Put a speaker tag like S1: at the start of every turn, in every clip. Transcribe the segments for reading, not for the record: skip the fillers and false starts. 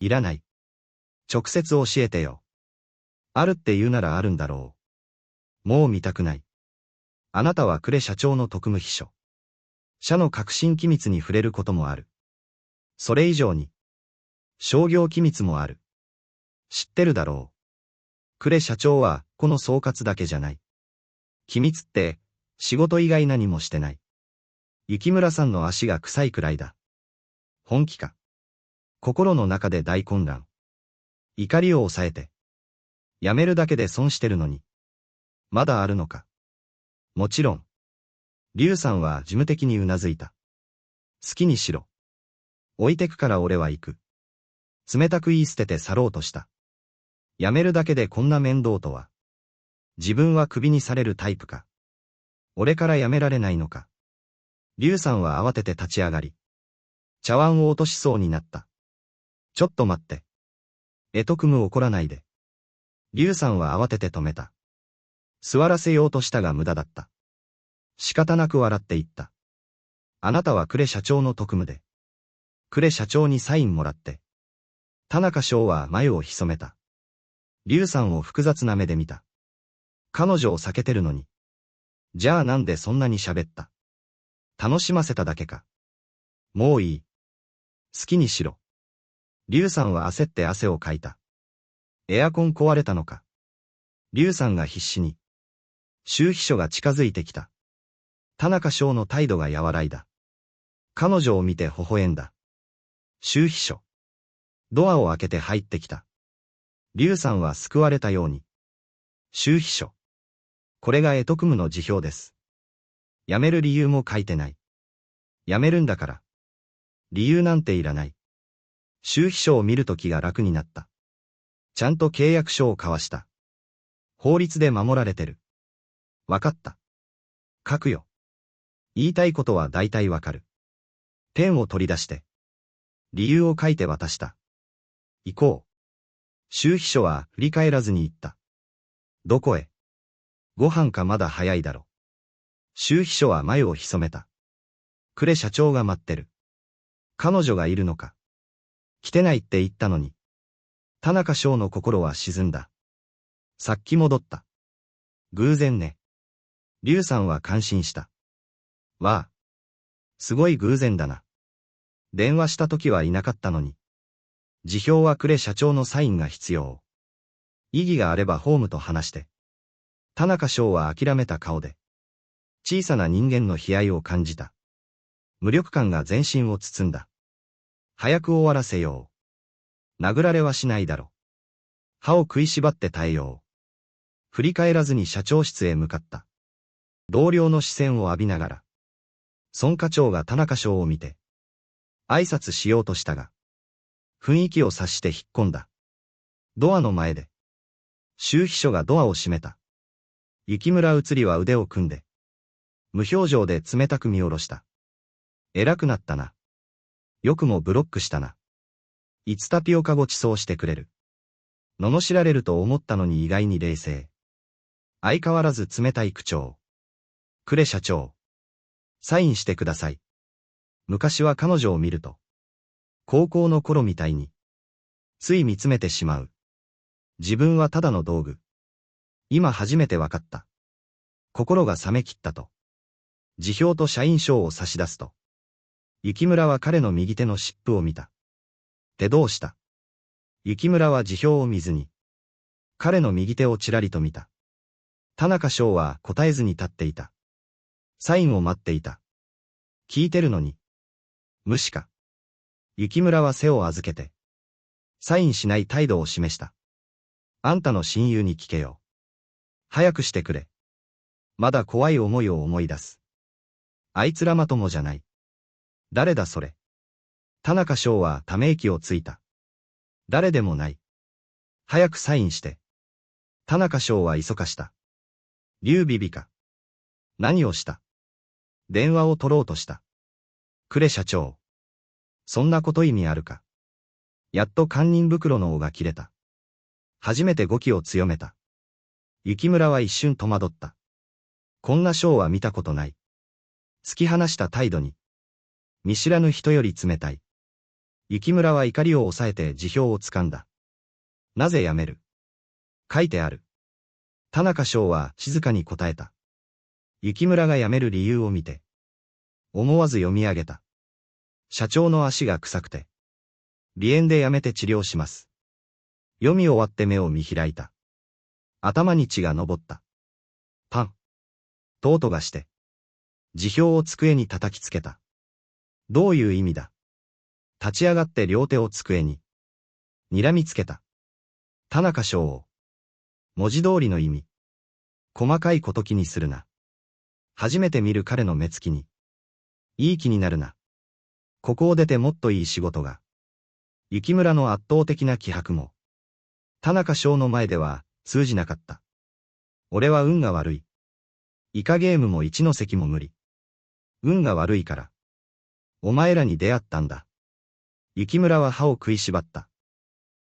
S1: いらない。直接教えてよ。あるって言うならあるんだろう。もう見たくない。あなたは呉社長の特務秘書。社の核心機密に触れることもある。それ以上に、商業機密もある。知ってるだろう。呉社長は、この総括だけじゃない。機密って、仕事以外何もしてない。雪村さんの足が臭いくらいだ。本気か。心の中で大混乱。怒りを抑えて。やめるだけで損してるのに。まだあるのか。もちろん。劉さんは事務的にうなずいた。好きにしろ。置いてくから俺は行く。冷たく言い捨てて去ろうとした。やめるだけでこんな面倒とは。自分はクビにされるタイプか。俺からやめられないのか。劉さんは慌てて立ち上がり。茶碗を落としそうになった。ちょっと待って。くむ怒らないで。劉さんは慌てて止めた。座らせようとしたが無駄だった。仕方なく笑って言った。あなたは呉社長の特務で。呉社長にサインもらって。田中翔は眉を潜めた。劉さんを複雑な目で見た。彼女を避けてるのに。じゃあなんでそんなに喋った？楽しませただけか。もういい。好きにしろ。劉さんは焦って汗をかいた。エアコン壊れたのか。劉さんが必死に。周秘書が近づいてきた。田中翔の態度が和らいだ。彼女を見て微笑んだ。周秘書。ドアを開けて入ってきた。劉さんは救われたように。周秘書。これがくむの辞表です。辞める理由も書いてない。辞めるんだから。理由なんていらない。周秘書を見ると気が楽になった。ちゃんと契約書を交わした。法律で守られてる。わかった。書くよ。言いたいことは大体わかる。ペンを取り出して。理由を書いて渡した。行こう。周秘書は振り返らずに言った。どこへ？ご飯かまだ早いだろ。周秘書は眉を潜めた。呉社長が待ってる。彼女がいるのか。来てないって言ったのに。田中翔の心は沈んだ。さっき戻った。偶然ね。劉さんは感心した。わあ。すごい偶然だな。電話した時はいなかったのに。辞表は呉社長のサインが必要。意義があればホームと話して。田中翔は諦めた顔で。小さな人間の悲哀を感じた。無力感が全身を包んだ。早く終わらせよう。殴られはしないだろ。歯を食いしばって耐えよう。振り返らずに社長室へ向かった。同僚の視線を浴びながら。孫課長が田中翔を見て。挨拶しようとしたが。雰囲気を察して引っ込んだ。ドアの前で。周秘書がドアを閉めた。雪村移りは腕を組んで。無表情で冷たく見下ろした。偉くなったな。よくもブロックしたな。いつタピオカごちそうしてくれる。罵られると思ったのに意外に冷静。相変わらず冷たい口調。呉社長。サインしてください。昔は彼女を見ると。高校の頃みたいに。つい見つめてしまう。自分はただの道具。今初めてわかった。心が冷めきったと。辞表と社員証を差し出すと。雪村は彼の右手の湿布を見た。手どうした？雪村は辞表を見ずに。彼の右手をちらりと見た。田中翔は答えずに立っていた。サインを待っていた。聞いてるのに。無視か。雪村は背を預けて。サインしない態度を示した。あんたの親友に聞けよ。早くしてくれ。まだ怖い思いを思い出す。あいつらまともじゃない。誰だそれ。田中翔はため息をついた。誰でもない。早くサインして。田中翔は急かした。劉ビビか。何をした？電話を取ろうとした。呉社長。そんなこと意味あるか。やっと堪忍袋の緒が切れた。初めて語気を強めた。雪村は一瞬戸惑った。こんなショーは見たことない。突き放した態度に。見知らぬ人より冷たい。雪村は怒りを抑えて辞表をつかんだ。なぜ辞める？書いてある。田中翔は静かに答えた。雪村が辞める理由を見て、思わず読み上げた。社長の足が臭くて、鼻炎で辞めて治療します。読み終わって目を見開いた。頭に血が上った。パン。と音がして、辞表を机に叩きつけた。どういう意味だ？立ち上がって両手を机に、睨みつけた。田中翔を。文字通りの意味。細かいこと気にするな。初めて見る彼の目つきに。いい気になるな。ここを出てもっといい仕事が。雪村の圧倒的な気迫も。田中翔の前では通じなかった。俺は運が悪い。イカゲームも一ノ関も無理。運が悪いから。お前らに出会ったんだ。雪村は歯を食いしばった。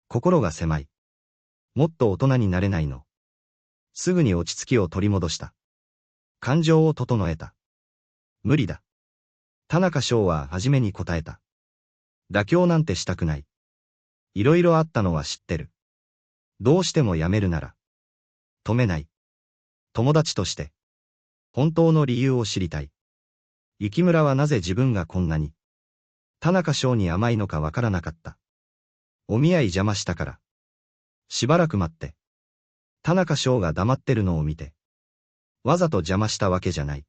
S1: 心が狭い。もっと大人になれないの。すぐに落ち着きを取り戻した。感情を整えた。無理だ。田中翔は初めに答えた。妥協なんてしたくない。いろいろあったのは知ってる。どうしてもやめるなら。止めない。友達として。本当の理由を知りたい。雪村はなぜ自分がこんなに。田中翔に甘いのかわからなかった。お見合い邪魔したから。しばらく待って。田中翔が黙ってるのを見て。わざと邪魔したわけじゃない。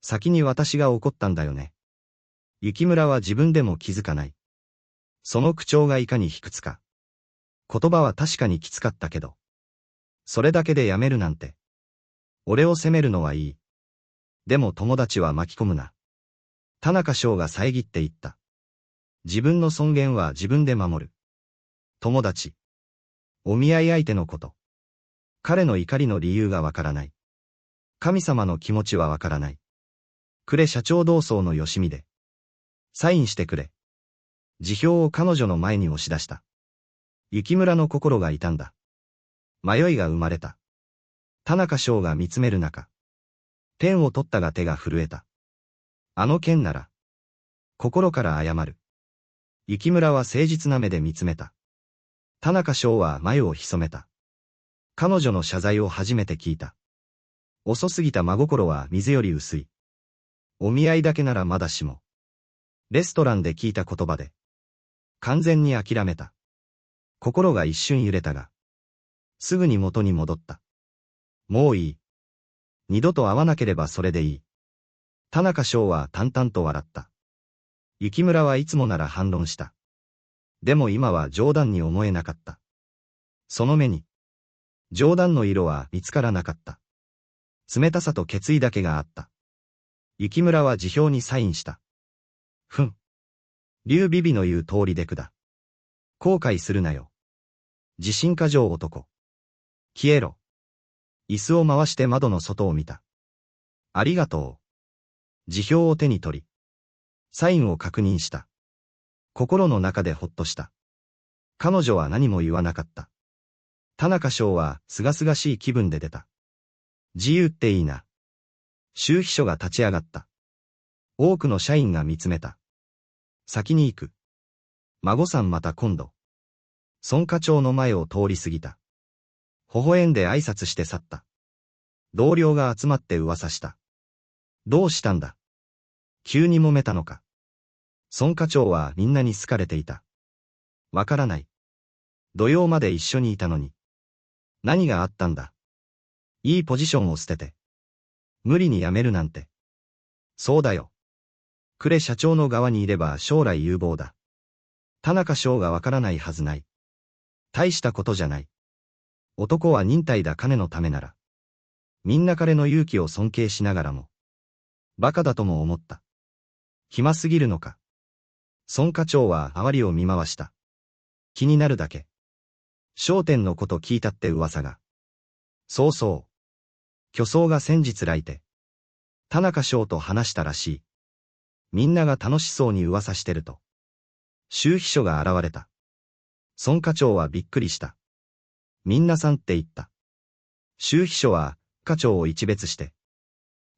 S1: 先に私が怒ったんだよね。雪村は自分でも気づかない。その口調がいかに卑屈か。言葉は確かにきつかったけど。それだけでやめるなんて。俺を責めるのはいい。でも友達は巻き込むな。田中翔が遮って言った。自分の尊厳は自分で守る。友達。お見合い相手のこと。彼の怒りの理由がわからない。神様の気持ちはわからない。呉社長同窓のよしみで。サインしてくれ。辞表を彼女の前に押し出した。雪村の心が痛んだ。迷いが生まれた。田中翔が見つめる中。ペンを取ったが手が震えた。あの件なら。心から謝る。雪村は誠実な目で見つめた。田中翔は眉を潜めた。彼女の謝罪を初めて聞いた。遅すぎた真心は水より薄い。お見合いだけならまだしも。レストランで聞いた言葉で。完全に諦めた。心が一瞬揺れたが。すぐに元に戻った。もういい。二度と会わなければそれでいい。田中翔は淡々と笑った。雪村はいつもなら反論した。でも今は冗談に思えなかった。その目に。冗談の色は見つからなかった。冷たさと決意だけがあった。雪村は辞表にサインした。ふん。劉ビビの言う通りでくだ。後悔するなよ。自信過剰男。消えろ。椅子を回して窓の外を見た。ありがとう。辞表を手に取り。サインを確認した。心の中でほっとした。彼女は何も言わなかった。田中翔はすがすがしい気分で出た。自由っていいな。周秘書が立ち上がった。多くの社員が見つめた。先に行く。孫さんまた今度。孫課長の前を通り過ぎた。微笑んで挨拶して去った。同僚が集まって噂した。どうしたんだ？急に揉めたのか。孫課長はみんなに好かれていた。わからない。土曜まで一緒にいたのに。何があったんだ？いいポジションを捨てて。無理に辞めるなんて。そうだよ。呉社長の側にいれば将来有望だ。田中翔がわからないはずない。大したことじゃない。男は忍耐だ金のためなら。みんな彼の勇気を尊敬しながらも。馬鹿だとも思った。暇すぎるのか。孫課長は周りを見回した。気になるだけ。商店のこと聞いたって噂が。そうそう。巨匠が先日来て。田中翔と話したらしい。みんなが楽しそうに噂してると。周秘書が現れた。孫課長はびっくりした。みんなさんって言った。周秘書は課長を一別して。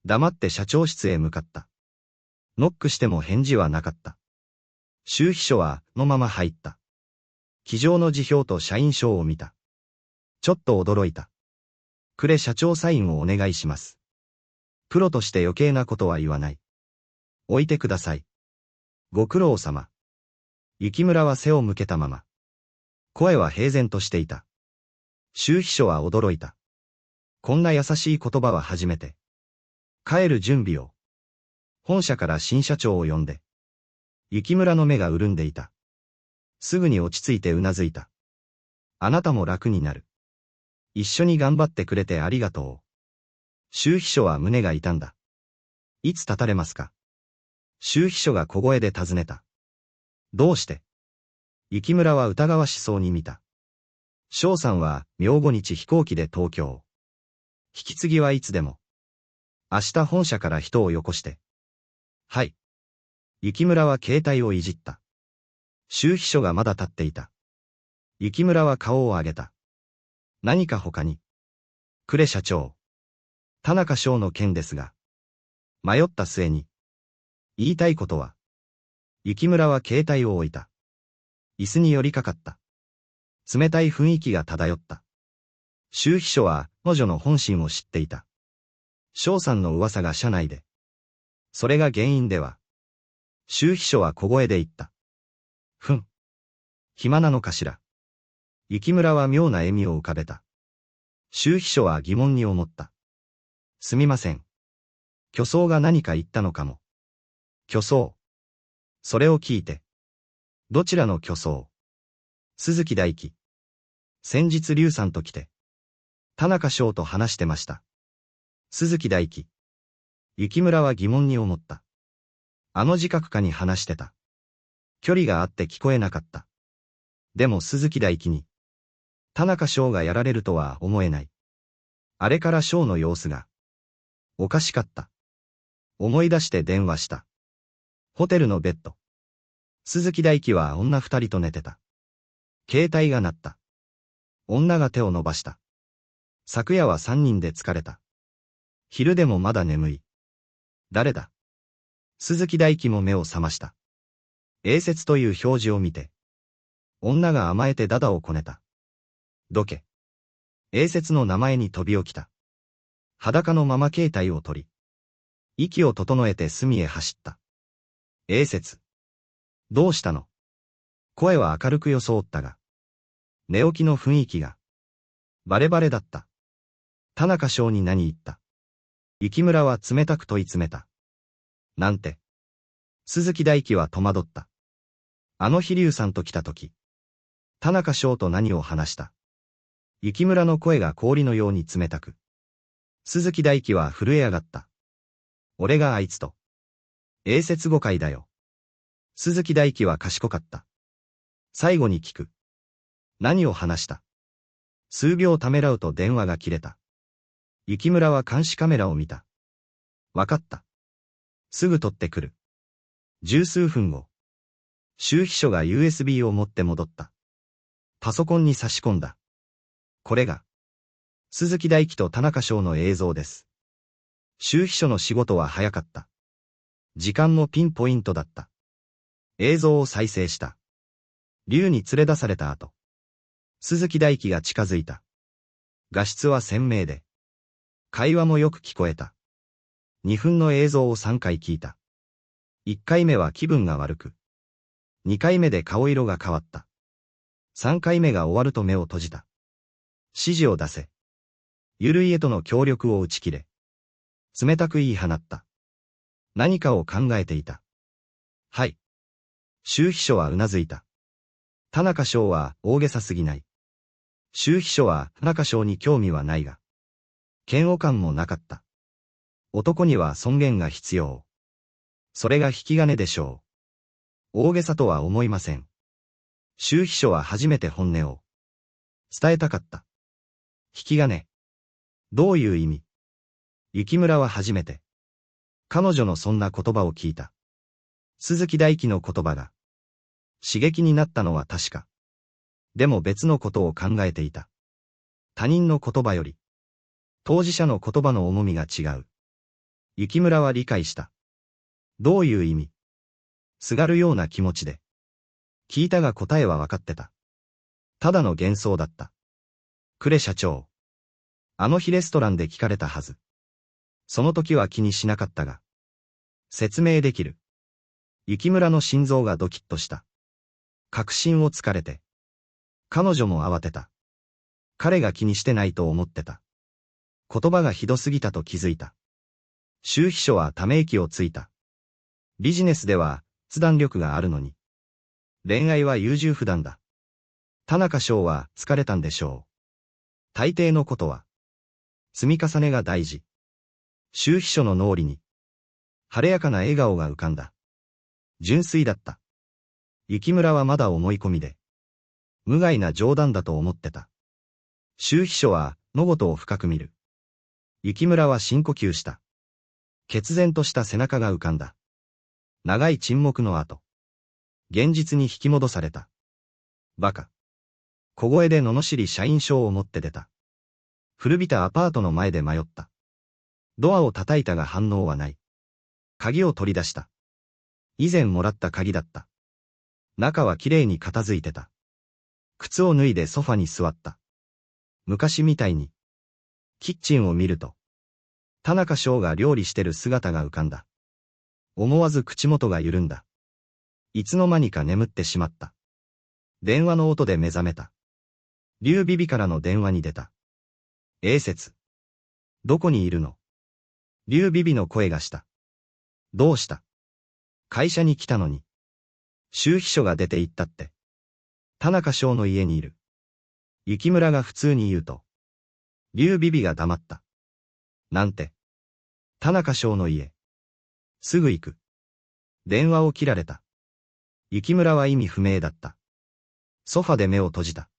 S1: 黙って社長室へ向かった。ノックしても返事はなかった。周秘書はのまま入った。机上の辞表と社員証を見た。ちょっと驚いた。呉社長サインをお願いします。プロとして余計なことは言わない。置いてください。ご苦労様。雪村は背を向けたまま。声は平然としていた。周秘書は驚いた。こんな優しい言葉は初めて。帰る準備を。本社から新社長を呼んで。雪村の目が潤んでいた。すぐに落ち着いてうなずいた。あなたも楽になる。一緒に頑張ってくれてありがとう。周秘書は胸が痛んだ。いつ立たれますか？周秘書が小声で尋ねた。どうして？雪村は疑わしそうに見た。翔さんは明後日飛行機で東京。引き継ぎはいつでも。明日本社から人をよこして。はい。雪村は携帯をいじった。周秘書がまだ立っていた。雪村は顔を上げた。何か他に。呉社長。田中翔の件ですが。迷った末に。言いたいことは。雪村は携帯を置いた。椅子に寄りかかった。冷たい雰囲気が漂った。周秘書は彼女の本心を知っていた。翔さんの噂が社内で。それが原因では。周秘書は小声で言った。ふん。暇なのかしら。雪村は妙な笑みを浮かべた。周秘書は疑問に思った。すみません。巨僧が何か言ったのかも。巨僧。それを聞いて。どちらの巨僧？鈴木大樹。先日劉さんと来て。田中翔と話してました。鈴木大樹。雪村は疑問に思った。あの自覚下に話してた。距離があって聞こえなかった。でも鈴木大樹に。田中翔がやられるとは思えない。あれから翔の様子が。おかしかった。思い出して電話した。ホテルのベッド。鈴木大樹は女二人と寝てた。携帯が鳴った。女が手を伸ばした。昨夜は三人で疲れた。昼でもまだ眠い。誰だ？鈴木大樹も目を覚ました。英説という表示を見て。女が甘えてダダをこねた。どけ。英説の名前に飛び起きた。裸のまま携帯を取り。息を整えて隅へ走った。英説。どうしたの？声は明るく装ったが。寝起きの雰囲気が。バレバレだった。田中翔に何言った？雪村は冷たく問い詰めた。なんて。鈴木大樹は戸惑った。あの日劉さんと来た時。田中翔と何を話した？雪村の声が氷のように冷たく。鈴木大樹は震え上がった。俺があいつと。英説誤解だよ。鈴木大樹は賢かった。最後に聞く。何を話した？数秒ためらうと電話が切れた。雪村は監視カメラを見た。わかった。すぐ取ってくる。十数分後。周秘書が USB を持って戻った。パソコンに差し込んだ。これが、鈴木大樹と田中翔の映像です。周秘書の仕事は早かった。時間もピンポイントだった。映像を再生した。竜に連れ出された後。鈴木大樹が近づいた。画質は鮮明で。会話もよく聞こえた。2分の映像を3回聞いた。1回目は気分が悪く。2回目で顔色が変わった。3回目が終わると目を閉じた。指示を出せ。ゆるいへとの協力を打ち切れ。冷たく言い放った。何かを考えていた。はい。周秘書はうなずいた。田中翔は大げさすぎない。周秘書は田中翔に興味はないが。嫌悪感もなかった。男には尊厳が必要。それが引き金でしょう。大げさとは思いません。周秘書は初めて本音を伝えたかった。引き金。どういう意味？雪村は初めて。彼女のそんな言葉を聞いた。鈴木大樹の言葉が。刺激になったのは確か。でも別のことを考えていた。他人の言葉より。当事者の言葉の重みが違う。雪村は理解した。どういう意味？すがるような気持ちで。聞いたが答えは分かってた。ただの幻想だった。呉社長。あの日レストランで聞かれたはず。その時は気にしなかったが。説明できる。雪村の心臓がドキッとした。確信をつかれて。彼女も慌てた。彼が気にしてないと思ってた。言葉がひどすぎたと気づいた。周秘書はため息をついた。ビジネスでは決断力があるのに。恋愛は優柔不断だ。田中翔は疲れたんでしょう。大抵のことは積み重ねが大事。周秘書の脳裏に晴れやかな笑顔が浮かんだ。純粋だった。雪村はまだ思い込みで無害な冗談だと思ってた。周秘書は野本を深く見る。雪村は深呼吸した。決然とした背中が浮かんだ。長い沈黙の後、現実に引き戻された。バカ。小声で罵り社員証を持って出た。古びたアパートの前で迷った。ドアを叩いたが反応はない。鍵を取り出した。以前もらった鍵だった。中はきれいに片付いてた。靴を脱いでソファに座った。昔みたいに。キッチンを見ると、田中翔が料理してる姿が浮かんだ。思わず口元が緩んだ。いつの間にか眠ってしまった。電話の音で目覚めた。劉ビビからの電話に出た。英節。どこにいるの？劉ビビの声がした。どうした？会社に来たのに。周秘書が出て行ったって。田中翔の家にいる。雪村が普通に言うと。劉ビビが黙った。なんて。田中翔の家。すぐ行く。電話を切られた。雪村は意味不明だった。ソファで目を閉じた。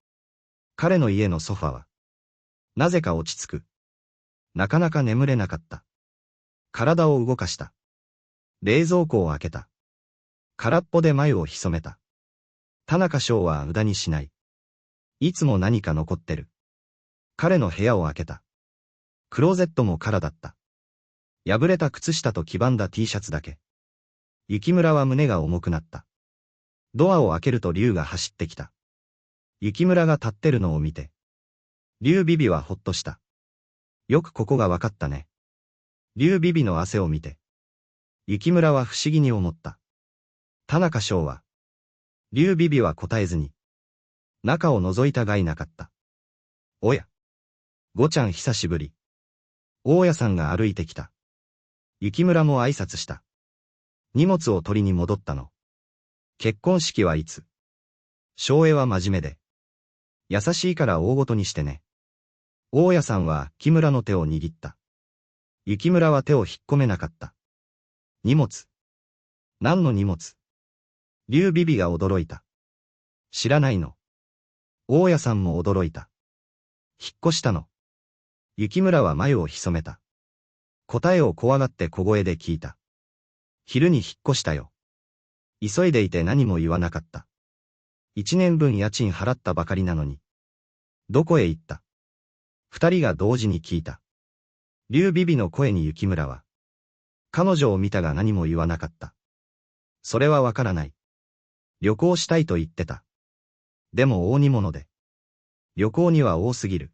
S1: 彼の家のソファは、なぜか落ち着く。なかなか眠れなかった。体を動かした。冷蔵庫を開けた。空っぽで眉を潜めた。田中翔は無駄にしない。いつも何か残ってる。彼の部屋を開けた。クローゼットも空だった。破れた靴下と黄ばんだ T シャツだけ。雪村は胸が重くなった。ドアを開けると龍が走ってきた。雪村が立ってるのを見て。龍ビビはほっとした。よくここがわかったね。龍ビビの汗を見て。雪村は不思議に思った。田中翔は。龍ビビは答えずに。中を覗いたがいなかった。おや。ごちゃん久しぶり。大家さんが歩いてきた。雪村も挨拶した。荷物を取りに戻ったの。結婚式はいつ？翔英は真面目で。優しいから大ごとにしてね。大家さんは木村の手を握った。雪村は手を引っ込めなかった。荷物。何の荷物？劉ビビが驚いた。知らないの。大家さんも驚いた。引っ越したの。雪村は眉を潜めた。答えを怖がって小声で聞いた。昼に引っ越したよ。急いでいて何も言わなかった。1年分家賃払ったばかりなのに。どこへ行った？二人が同時に聞いた。劉ビビの声に雪村は。彼女を見たが何も言わなかった。それはわからない。旅行したいと言ってた。でも大荷物で。旅行には多すぎる。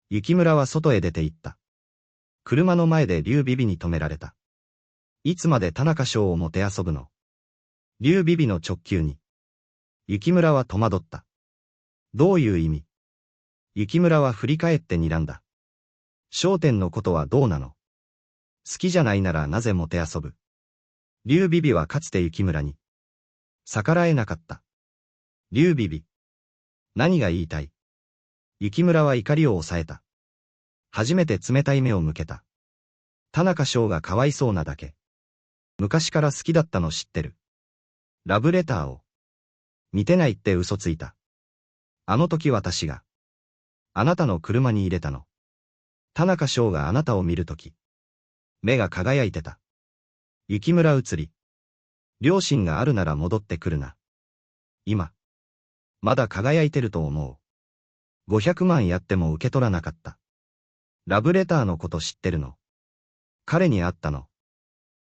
S1: 雪村は外へ出て行った。車の前で劉ビビに止められた。いつまで田中翔をもて遊ぶの？劉ビビの直球に。雪村は戸惑った。どういう意味？雪村は振り返って睨んだ。商店のことはどうなの？好きじゃないならなぜもて遊ぶ？劉ビビはかつて雪村に逆らえなかった。劉ビビ。何が言いたい？雪村は怒りを抑えた。初めて冷たい目を向けた。田中翔がかわいそうなだけ。昔から好きだったの知ってる。ラブレターを。見てないって嘘ついた。あの時私が。あなたの車に入れたの。田中翔があなたを見るとき。目が輝いてた。雪村移り。両親があるなら戻ってくるな。今。まだ輝いてると思う。500万やっても受け取らなかった。ラブレターのこと知ってるの？彼に会ったの？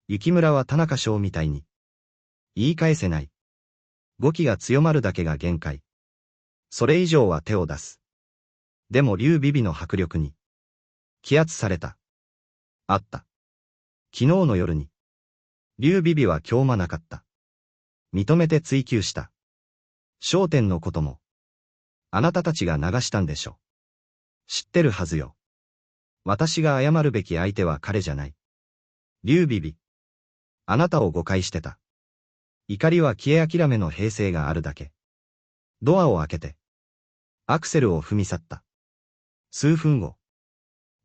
S1: 雪村は田中翔みたいに。言い返せない。語気が強まるだけが限界。それ以上は手を出す。でも劉ビビの迫力に。気圧された。あった。昨日の夜に。劉ビビは興まなかった。認めて追求した。商店のことも。あなたたちが流したんでしょ。知ってるはずよ。私が謝るべき相手は彼じゃない。劉ビビ。あなたを誤解してた。怒りは消え諦めの平静があるだけ。ドアを開けて。アクセルを踏み去った。数分後。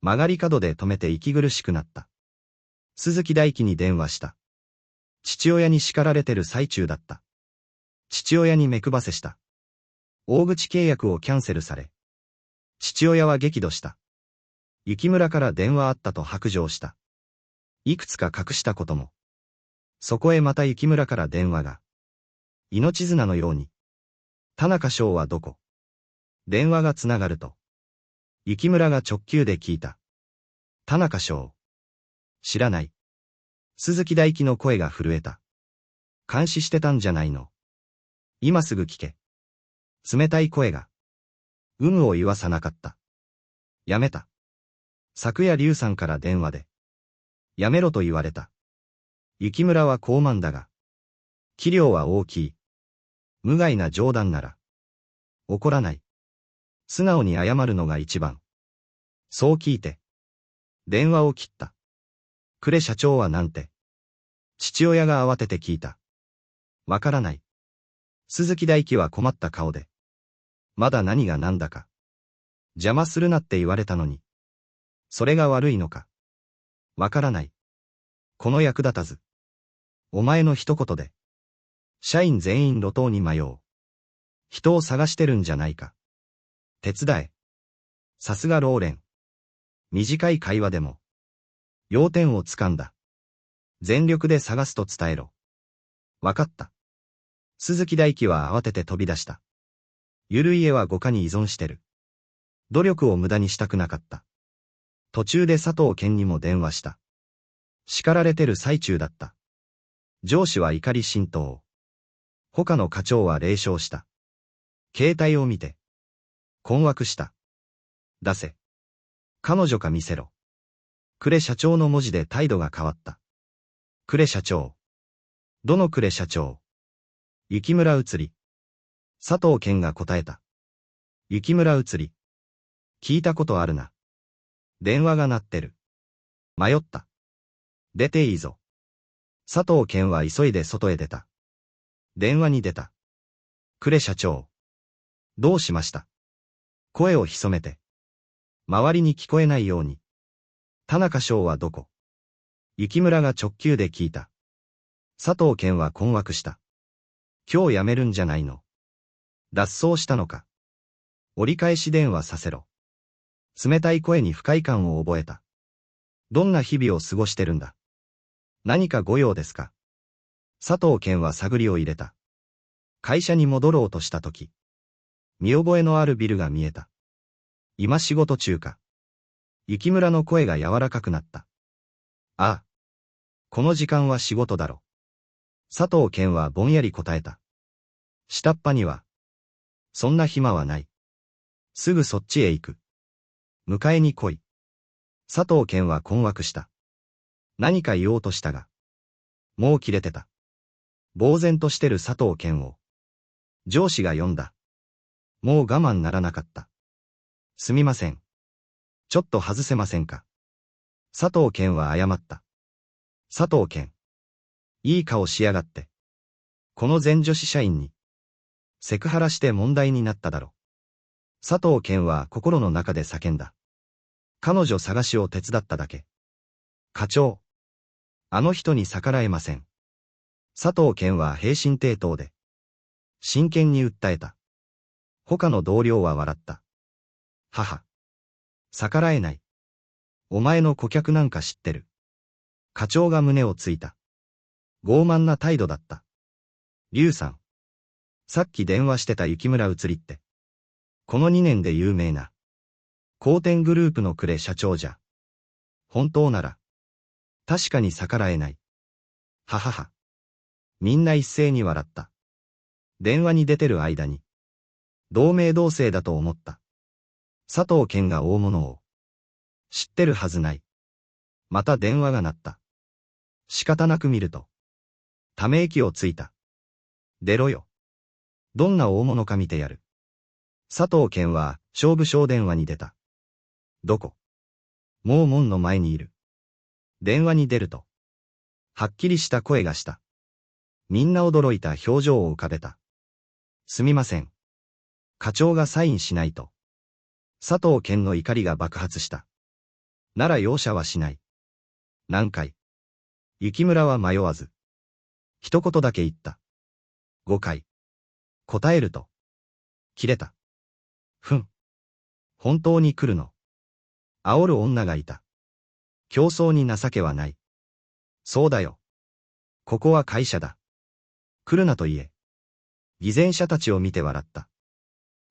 S1: 曲がり角で止めて息苦しくなった。鈴木大樹に電話した。父親に叱られてる最中だった。父親に目配せした。大口契約をキャンセルされ。父親は激怒した。雪村から電話あったと白状した。いくつか隠したことも。そこへまた雪村から電話が。命綱のように。田中翔はどこ？電話がつながると。雪村が直球で聞いた。田中翔。知らない。鈴木大樹の声が震えた。監視してたんじゃないの。今すぐ聞け。冷たい声が。有無を言わさなかった。やめた。昨夜劉さんから電話で。やめろと言われた。雪村は高慢だが。器量は大きい。無害な冗談なら。怒らない。素直に謝るのが一番。そう聞いて。電話を切った。呉社長はなんて。父親が慌てて聞いた。わからない。鈴木大樹は困った顔で。まだ何が何だか。邪魔するなって言われたのに。それが悪いのか。わからない。この役立たず。お前の一言で。社員全員路頭に迷う。人を探してるんじゃないか。手伝え。さすがローレン。短い会話でも。要点をつかんだ。全力で探すと伝えろ。わかった。鈴木大樹は慌てて飛び出した。ゆる家は五課に依存してる。努力を無駄にしたくなかった。途中で佐藤健にも電話した。叱られてる最中だった。上司は怒り心頭。他の課長は冷笑した。携帯を見て。困惑した。出せ。彼女か見せろ。呉社長の文字で態度が変わった。呉社長。どの呉社長？雪村移り。佐藤健が答えた。雪村移り。聞いたことあるな。電話が鳴ってる。迷った。出ていいぞ。佐藤健は急いで外へ出た。電話に出た。呉社長。どうしました？声を潜めて。周りに聞こえないように。田中翔はどこ？雪村が直球で聞いた。佐藤健は困惑した。今日辞めるんじゃないの？脱走したのか？折り返し電話させろ。冷たい声に不快感を覚えた。どんな日々を過ごしてるんだ？何かご用ですか？佐藤健は探りを入れた。会社に戻ろうとしたとき。見覚えのあるビルが見えた。今仕事中か。雪村の声が柔らかくなった。ああ。この時間は仕事だろ。佐藤健はぼんやり答えた。下っ端には。そんな暇はない。すぐそっちへ行く。迎えに来い。佐藤健は困惑した。何か言おうとしたが。もう切れてた。呆然としてる佐藤健を。上司が呼んだ。もう我慢ならなかった。すみません。ちょっと外せませんか。佐藤健は謝った。佐藤健。いい顔しやがって。この全女子社員に。セクハラして問題になっただろ。佐藤健は心の中で叫んだ。彼女探しを手伝っただけ。課長。あの人に逆らえません。佐藤健は平身低頭で。真剣に訴えた。他の同僚は笑った。母。逆らえない。お前の顧客なんか知ってる。課長が胸をついた。傲慢な態度だった。劉さん。さっき電話してた雪村移りって。この2年で有名な。光天グループの呉社長じゃ。本当なら。確かに逆らえない。ははは。みんな一斉に笑った。電話に出てる間に、同名同姓だと思った。佐藤健が大物を。知ってるはずない。また電話が鳴った。仕方なく見ると。ため息をついた。出ろよ。どんな大物か見てやる。佐藤健は勝負小電話に出た。どこ？もう門の前にいる。電話に出ると。はっきりした声がした。みんな驚いた表情を浮かべた。すみません。課長がサインしないと。佐藤健の怒りが爆発した。なら容赦はしない。何回？雪村は迷わず。一言だけ言った。5回。答えると。切れた。ふん。本当に来るの。煽る女がいた。競争に情けはない。そうだよ。ここは会社だ。来るなと言え。偽善者たちを見て笑った。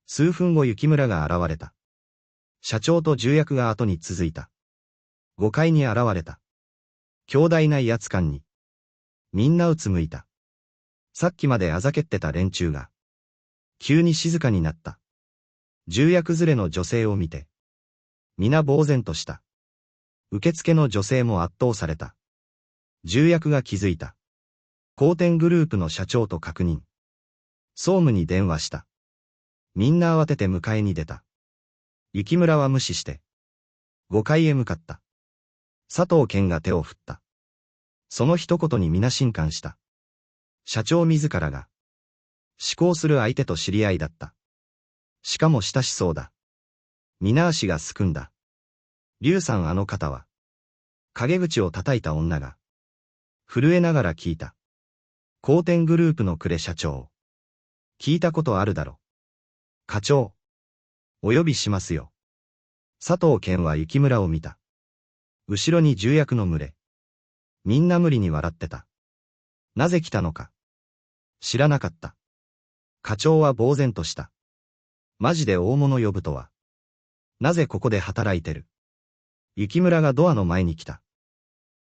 S1: 数分後雪村が現れた。社長と重役が後に続いた。5階に現れた。強大な威圧感に。みんなうつむいた。さっきまであざけってた連中が。急に静かになった。重役連れの女性を見て。皆呆然とした。受付の女性も圧倒された。重役が気づいた。光天グループの社長と確認。総務に電話した。みんな慌てて迎えに出た。雪村は無視して。5階へ向かった。佐藤健が手を振った。その一言に皆震撼した。社長自らが。思考する相手と知り合いだった。しかも親しそうだ。皆足がすくんだ。劉さんあの方は。陰口を叩いた女が。震えながら聞いた。光天グループの呉社長。聞いたことあるだろ。課長。お呼びしますよ。佐藤健は雪村を見た。後ろに重役の群れ。みんな無理に笑ってた。なぜ来たのか。知らなかった。課長は呆然とした。マジで大物呼ぶとは。なぜここで働いてる。雪村がドアの前に来た。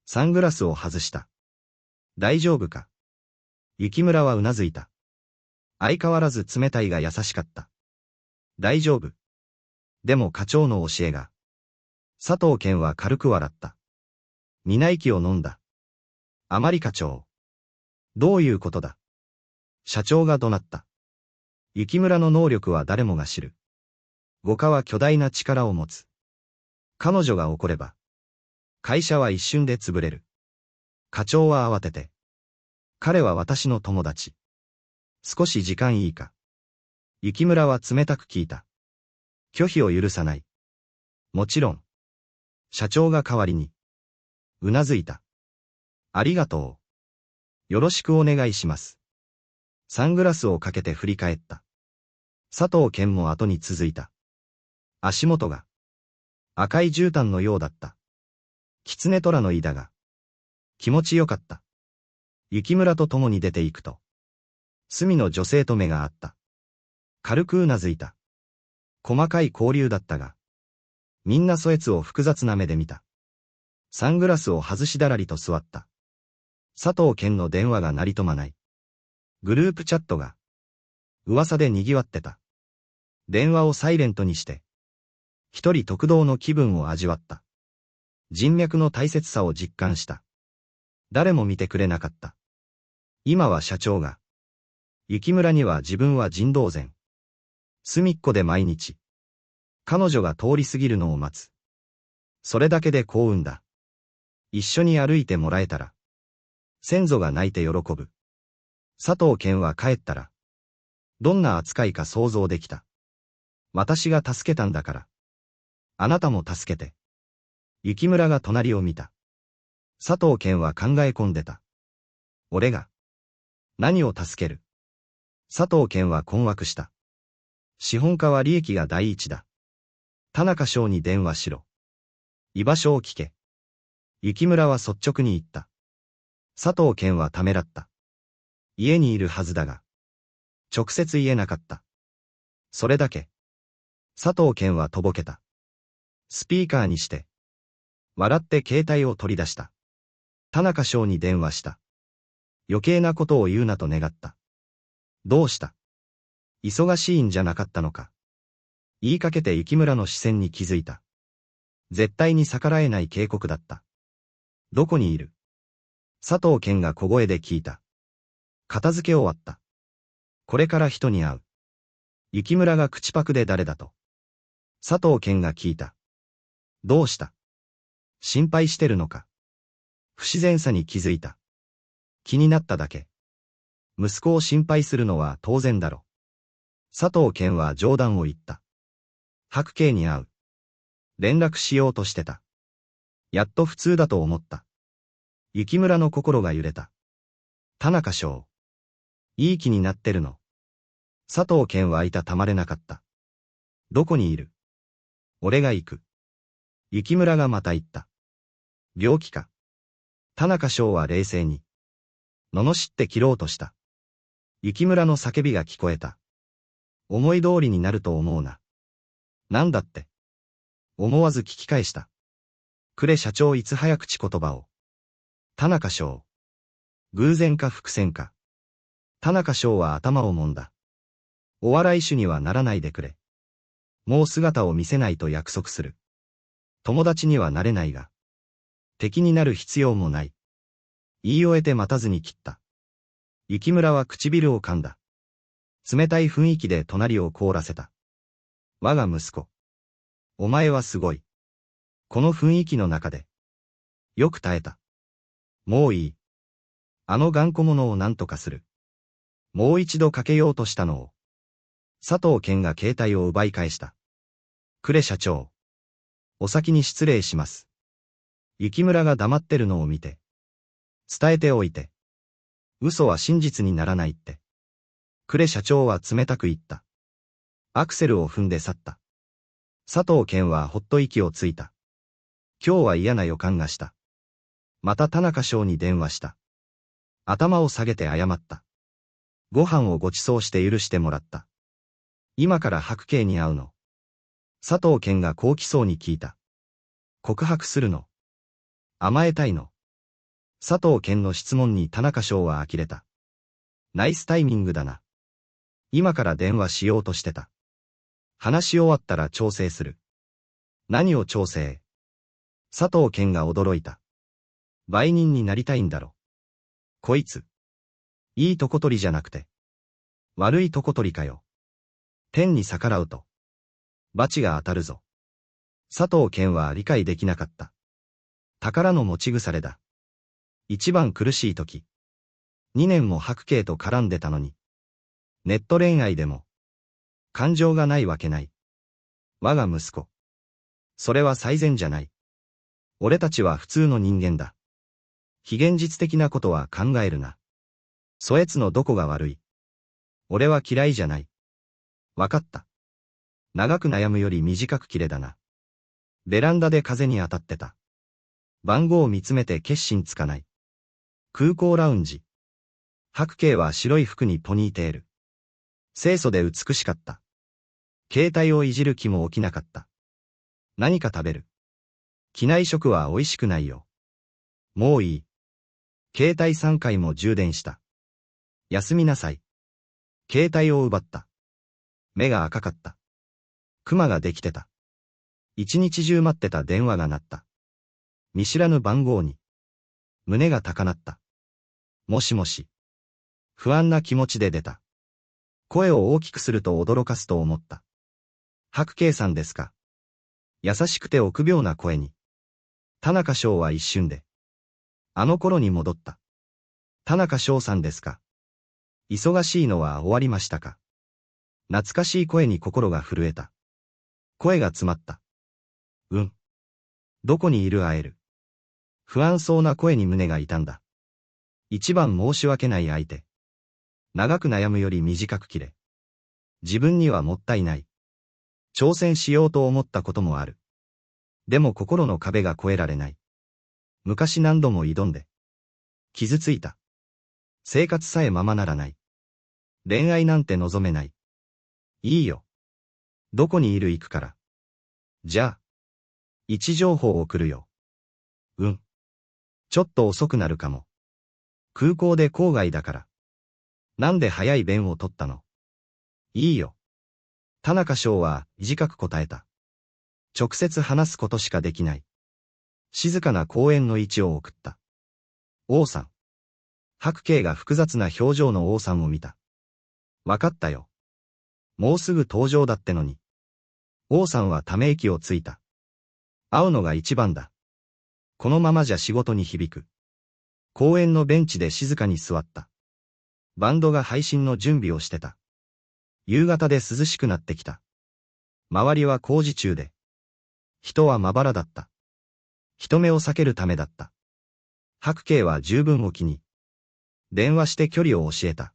S1: サングラスを外した。大丈夫か。雪村はうなずいた。相変わらず冷たいが優しかった。大丈夫。でも課長の教えが。佐藤健は軽く笑った。皆息を飲んだ。あまり課長。どういうことだ。社長が怒鳴った。雪村の能力は誰もが知る。五課は巨大な力を持つ。彼女が怒れば。会社は一瞬で潰れる。課長は慌てて。彼は私の友達。少し時間いいか。雪村は冷たく聞いた。拒否を許さない。もちろん。社長が代わりに。うなずいた。ありがとう。よろしくお願いします。サングラスをかけて振り返った。佐藤健も後に続いた。足元が。赤い絨毯のようだった。狐虎の胃だが。気持ちよかった。雪村と共に出て行くと。隅の女性と目が合った。軽くうなずいた。細かい交流だったが。みんなそえつを複雑な目で見た。サングラスを外しだらりと座った。佐藤健の電話が鳴り止まない。グループチャットが。噂で賑わってた。電話をサイレントにして。一人特道の気分を味わった。人脈の大切さを実感した。誰も見てくれなかった。今は社長が。雪村には自分は人道前。隅っこで毎日。彼女が通り過ぎるのを待つ。それだけで幸運だ。一緒に歩いてもらえたら。先祖が泣いて喜ぶ。佐藤健は帰ったら。どんな扱いか想像できた。私が助けたんだから。あなたも助けて。雪村が隣を見た。佐藤健は考え込んでた。俺が。何を助ける。佐藤健は困惑した。資本家は利益が第一だ。田中翔に電話しろ。居場所を聞け。雪村は率直に言った。佐藤健はためらった。家にいるはずだが。直接言えなかった。それだけ。佐藤健はとぼけた。スピーカーにして。笑って携帯を取り出した。田中翔に電話した。余計なことを言うなと願った。どうした？忙しいんじゃなかったのか。言いかけて雪村の視線に気づいた。絶対に逆らえない警告だった。どこにいる？佐藤健が小声で聞いた。片付け終わった。これから人に会う。雪村が口パクで誰だと。佐藤健が聞いた。どうした？心配してるのか。不自然さに気づいた。気になっただけ。息子を心配するのは当然だろ。佐藤健は冗談を言った。白慶に会う。連絡しようとしてた。やっと普通だと思った。雪村の心が揺れた。田中翔。いい気になってるの。佐藤健はいたたまれなかった。どこにいる？俺が行く。雪村がまた言った。病気か。田中翔は冷静に。罵って切ろうとした。雪村の叫びが聞こえた。思い通りになると思うな。なんだって。思わず聞き返した。呉社長いつ早口言葉を。田中翔。偶然か伏線か。田中翔は頭を揉んだ。お笑い手にはならないでくれ。もう姿を見せないと約束する。友達にはなれないが。敵になる必要もない。言い終えて待たずに切った。雪村は唇を噛んだ。冷たい雰囲気で隣を凍らせた。我が息子。お前はすごい。この雰囲気の中で。よく耐えた。もういい。あの頑固者を何とかする。もう一度かけようとしたのを。佐藤健が携帯を奪い返した。呉社長。お先に失礼します。雪村が黙ってるのを見て。伝えておいて。嘘は真実にならないって。呉社長は冷たく言った。アクセルを踏んで去った。佐藤健はほっと息をついた。今日は嫌な予感がした。また田中翔に電話した。頭を下げて謝った。ご飯をご馳走して許してもらった。今から白慶に会うの。佐藤健が好奇そうに聞いた。告白するの？甘えたいの？佐藤健の質問に田中翔は呆れた。ナイスタイミングだな。今から電話しようとしてた。話し終わったら調整する。何を調整？佐藤健が驚いた。売人になりたいんだろ。こいつ。いいとこ取りじゃなくて。悪いとこ取りかよ。天に逆らうと。罰が当たるぞ。佐藤健は理解できなかった。宝の持ち腐れだ。一番苦しい時。2年も白慶と絡んでたのに。ネット恋愛でも。感情がないわけない。我が息子。それは最善じゃない。俺たちは普通の人間だ。非現実的なことは考えるな。そえつのどこが悪い？俺は嫌いじゃない。わかった。長く悩むより短く切れだな。ベランダで風に当たってた。番号を見つめて決心つかない。空港ラウンジ。白慶は白い服にポニーテール。清楚で美しかった。携帯をいじる気も起きなかった。何か食べる。機内食は美味しくないよ。もういい。携帯3回も充電した。休みなさい。携帯を奪った。目が赤かった。クマができてた。一日中待ってた電話が鳴った。見知らぬ番号に。胸が高鳴った。もしもし。不安な気持ちで出た。声を大きくすると驚かすと思った。白慶さんですか。優しくて臆病な声に。田中翔は一瞬で。あの頃に戻った。田中翔さんですか。忙しいのは終わりましたか。懐かしい声に心が震えた。声が詰まった。うん。どこにいる？会える。不安そうな声に胸が痛んだ。一番申し訳ない相手。長く悩むより短く切れ。自分にはもったいない。挑戦しようと思ったこともある。でも心の壁が越えられない。昔何度も挑んで。傷ついた。生活さえままならない。恋愛なんて望めない。いいよ。どこにいる？行くから。じゃあ。位置情報送るよ。うん。ちょっと遅くなるかも。空港で郊外だから。なんで早い便を取ったの？いいよ。田中翔は短く答えた。直接話すことしかできない。静かな公園の位置を送った。王さん。白慶が複雑な表情の王さんを見た。わかったよ。もうすぐ登場だってのに。王さんはため息をついた。会うのが一番だ。このままじゃ仕事に響く。公園のベンチで静かに座った。バンドが配信の準備をしてた。夕方で涼しくなってきた。周りは工事中で。人はまばらだった。人目を避けるためだった。白慶は十分お気に。電話して距離を教えた。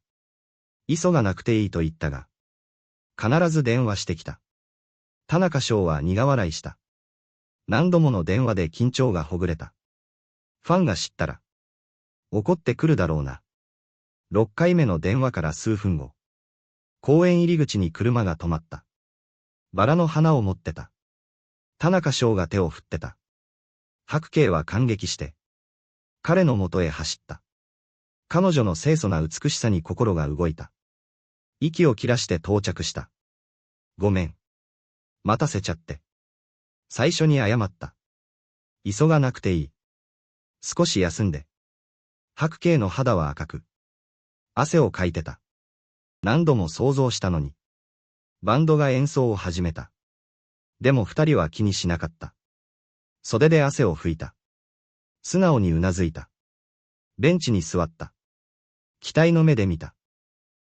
S1: 急がなくていいと言ったが。必ず電話してきた。田中翔は苦笑いした。何度もの電話で緊張がほぐれた。ファンが知ったら。怒ってくるだろうな。6回目の電話から数分後。公園入り口に車が止まった。バラの花を持ってた。田中翔が手を振ってた。白慶は感激して。彼の元へ走った。彼女の清楚な美しさに心が動いた。息を切らして到着した。ごめん。待たせちゃって。最初に謝った。急がなくていい。少し休んで。白慶の肌は赤く。汗をかいてた。何度も想像したのに。バンドが演奏を始めた。でも二人は気にしなかった。袖で汗を拭いた。素直にうなずいた。ベンチに座った。期待の目で見た。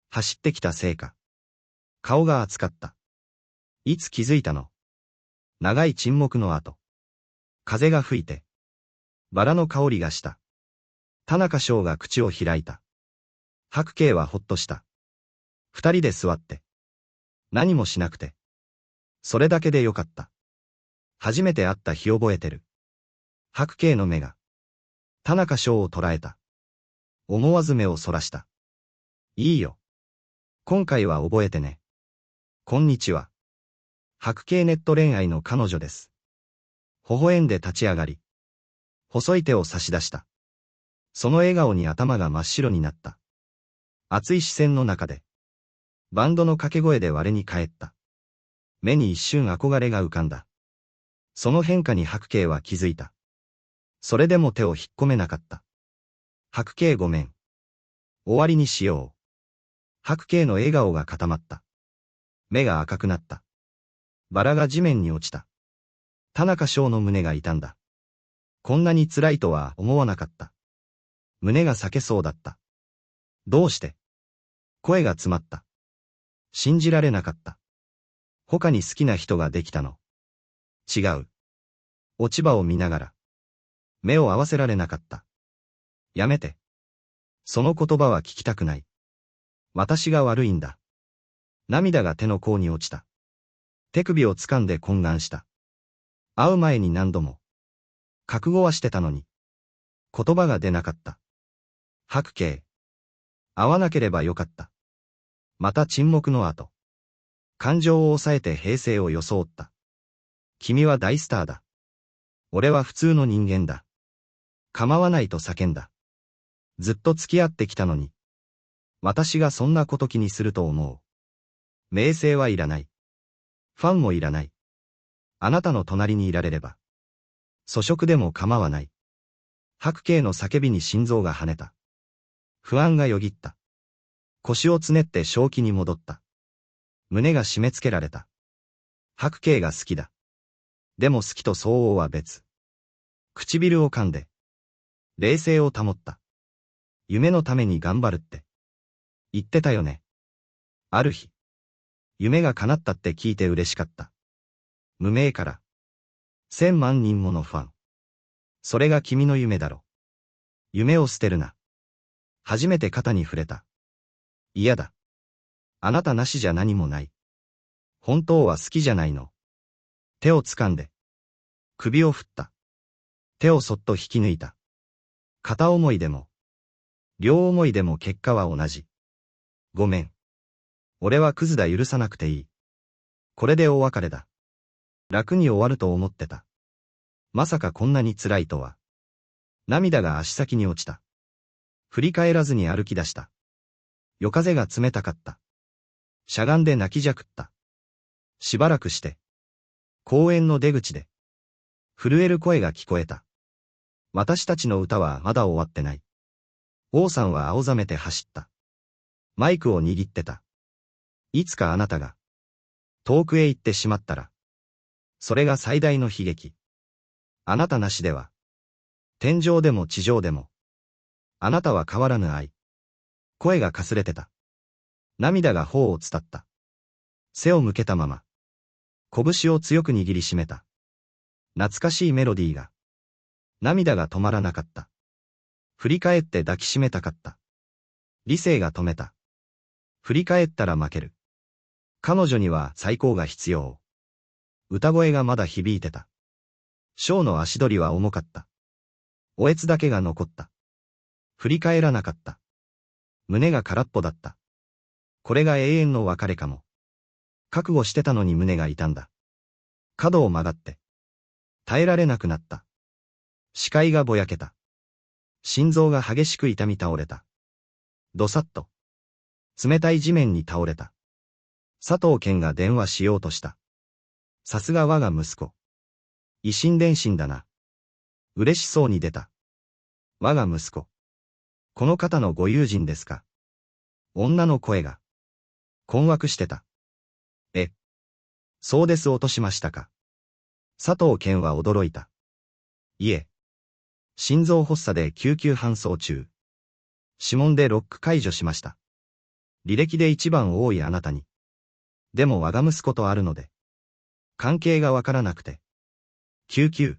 S1: 走ってきたせいか。顔が熱かった。いつ気づいたの？長い沈黙の後。風が吹いて。バラの香りがした。田中翔が口を開いた。白慶はほっとした。二人で座って。何もしなくて。それだけでよかった。初めて会った日覚えてる。白慶の目が。田中翔を捉えた。思わず目をそらした。いいよ。今回は覚えてね。こんにちは。白慶ネット恋愛の彼女です。微笑んで立ち上がり。細い手を差し出した。その笑顔に頭が真っ白になった。熱い視線の中で。バンドの掛け声で我に返った。目に一瞬憧れが浮かんだ。その変化に白慶は気づいた。それでも手を引っ込めなかった。白慶ごめん。終わりにしよう。白慶の笑顔が固まった。目が赤くなった。バラが地面に落ちた。田中翔の胸が痛んだ。こんなに辛いとは思わなかった。胸が裂けそうだった。どうして？声が詰まった。信じられなかった。他に好きな人ができたの？違う。落ち葉を見ながら。目を合わせられなかった。やめて。その言葉は聞きたくない。私が悪いんだ。涙が手の甲に落ちた。手首を掴んで懇願した。会う前に何度も。覚悟はしてたのに。言葉が出なかった。白慶。会わなければよかった。また沈黙の後。感情を抑えて平静を装った。君は大スターだ。俺は普通の人間だ。構わないと叫んだ。ずっと付き合ってきたのに。私がそんなこと気にすると思う。名声はいらない。ファンもいらない。あなたの隣にいられれば。粗食でも構わない。白慶の叫びに心臓が跳ねた。不安がよぎった。腰をつねって正気に戻った。胸が締め付けられた。白慶が好きだ。でも好きと相応は別。唇を噛んで。冷静を保った。夢のために頑張るって。言ってたよね。ある日。夢が叶ったって聞いて嬉しかった。無名から。1000万人ものファン。それが君の夢だろ。夢を捨てるな。初めて肩に触れた。嫌だ。あなたなしじゃ何もない。本当は好きじゃないの。手を掴んで。首を振った。手をそっと引き抜いた。片思いでも。両思いでも結果は同じ。ごめん。俺はクズだ許さなくていい。これでお別れだ。楽に終わると思ってた。まさかこんなに辛いとは。涙が足先に落ちた。振り返らずに歩き出した。夜風が冷たかった。しゃがんで泣きじゃくった。しばらくして、公園の出口で、震える声が聞こえた。私たちの歌はまだ終わってない。王さんは青ざめて走った。マイクを握ってた。いつかあなたが、遠くへ行ってしまったら、それが最大の悲劇。あなたなしでは、天上でも地上でも、あなたは変わらぬ愛。声がかすれてた。涙が頬を伝った。背を向けたまま、拳を強く握りしめた。懐かしいメロディーが、涙が止まらなかった。振り返って抱きしめたかった。理性が止めた。振り返ったら負ける。彼女には最高が必要。歌声がまだ響いてた。ショーの足取りは重かった。おえつだけが残った。振り返らなかった。胸が空っぽだった。これが永遠の別れかも。覚悟してたのに胸が痛んだ。角を曲がって。耐えられなくなった。視界がぼやけた。心臓が激しく痛み倒れた。どさっと。冷たい地面に倒れた。佐藤健が電話しようとした。さすが我が息子。維新伝心だな。嬉しそうに出た。我が息子。この方のご友人ですか。女の声が。困惑してた。そうです落としましたか。佐藤健は驚いた。いえ。心臓発作で救急搬送中。指紋でロック解除しました。履歴で一番多いあなたに。でも我が息子とあるので。関係がわからなくて。救急。